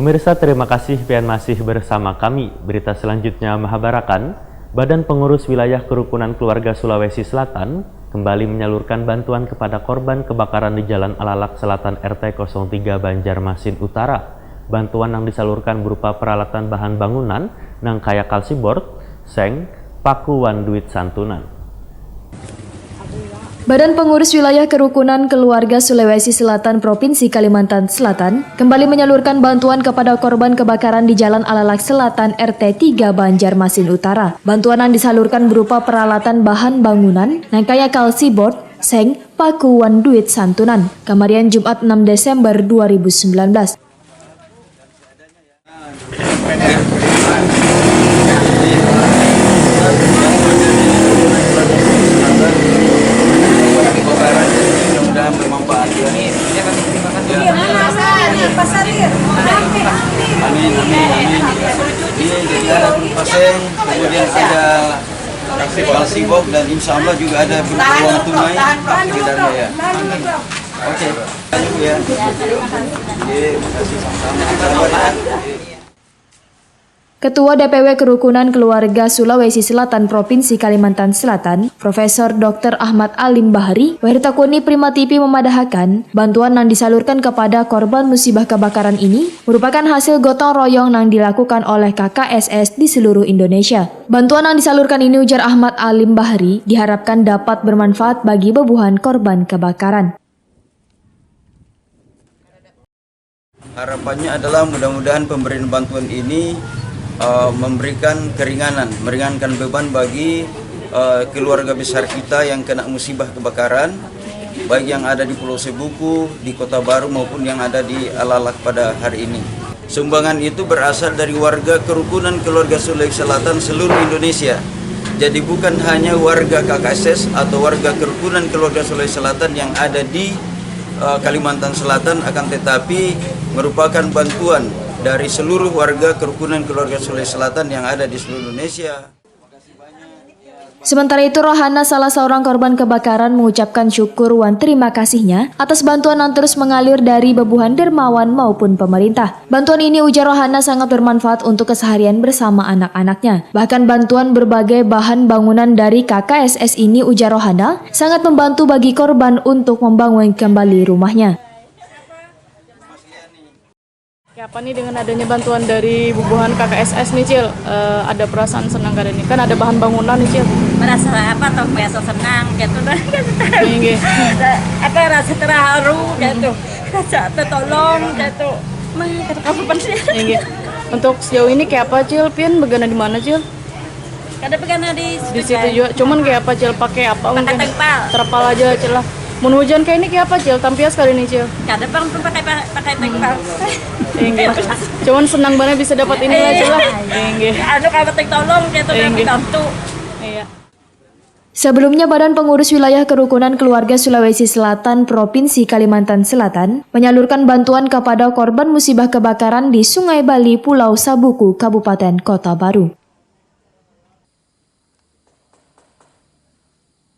Pemirsa, terima kasih pian masih bersama kami. Berita selanjutnya mengabarkan, Badan Pengurus Wilayah Kerukunan Keluarga Sulawesi Selatan kembali menyalurkan bantuan kepada korban kebakaran di Jalan Alalak Selatan RT 03 Banjarmasin Utara. Bantuan yang disalurkan berupa peralatan bahan bangunan, nang kaya kalsiboard, seng, paku wan duit santunan. Badan Pengurus Wilayah Kerukunan Keluarga Sulawesi Selatan Provinsi Kalimantan Selatan kembali menyalurkan bantuan kepada korban kebakaran di Jalan Alalak Selatan RT 3 Banjarmasin Utara. Bantuan yang disalurkan berupa peralatan bahan bangunan, nangkaya kalsiboard, seng, paku wan duit santunan. Kamarian Jumat 6 Desember 2019. Amin. Ini ada berupa seng, kemudian ada kalsibox dan insya Allah juga ada berupa uang tunai sekitarnya ya. Oke, lanjut ya. Terima kasih sama-sama. Ketua DPW Kerukunan Keluarga Sulawesi Selatan Provinsi Kalimantan Selatan, Profesor Dr. Ahmad Alim Bahri, Wahirtakuni Prima TV memadahkan bantuan yang disalurkan kepada korban musibah kebakaran ini merupakan hasil gotong royong yang dilakukan oleh KKSS di seluruh Indonesia. Bantuan yang disalurkan ini, ujar Ahmad Alim Bahri, diharapkan dapat bermanfaat bagi bebuhan korban kebakaran. Harapannya adalah mudah-mudahan pemberian bantuan ini memberikan meringankan beban bagi keluarga besar kita yang kena musibah kebakaran, baik yang ada di Pulau Sebuku, di Kota Baru maupun yang ada di Alalak pada hari ini. Sumbangan itu berasal dari warga Kerukunan Keluarga Sulawesi Selatan seluruh Indonesia. Jadi bukan hanya warga KKSS atau warga Kerukunan Keluarga Sulawesi Selatan yang ada di Kalimantan Selatan, akan tetapi merupakan bantuan dari seluruh warga Kerukunan Keluarga Sulawesi Selatan yang ada di seluruh Indonesia. Sementara itu, Rohana, salah seorang korban kebakaran, mengucapkan syukur wan terima kasihnya atas bantuan yang terus mengalir dari bebuhan dermawan maupun pemerintah. Bantuan ini, ujar Rohana, sangat bermanfaat untuk keseharian bersama anak-anaknya. Bahkan bantuan berbagai bahan bangunan dari KKSS ini, ujar Rohana, sangat membantu bagi korban untuk membangun kembali rumahnya. Apa nih dengan adanya bantuan dari bubuhan KKSS nih, Cil? Ada perasaan senang kali ini? Kan ada bahan bangunan nih, Cil. Merasa apa toh, merasa senang gitu dah. Apa rasa terharu gitu. Rasa tertolong gitu. Kata kamu penting. Untuk sejauh ini kayak apa, Cil? Pian begana di mana, Cil? Kada begana di situ juga. Cuman kayak apa, Cil? Pakai apa mungkin? Terpal aja, Cil lah. Mun hujan kayak ini kayak apa, Cil? Tampias kali ini, Cil. Kada bang tuh pakai terpal. Cuman senang banget bisa dapat ini lah, Cil lah. Anu kalau tolong gitu bantu. Iya. Sebelumnya, Badan Pengurus Wilayah Kerukunan Keluarga Sulawesi Selatan Provinsi Kalimantan Selatan menyalurkan bantuan kepada korban musibah kebakaran di Sungai Bali, Pulau Sabuku, Kabupaten Kota Baru.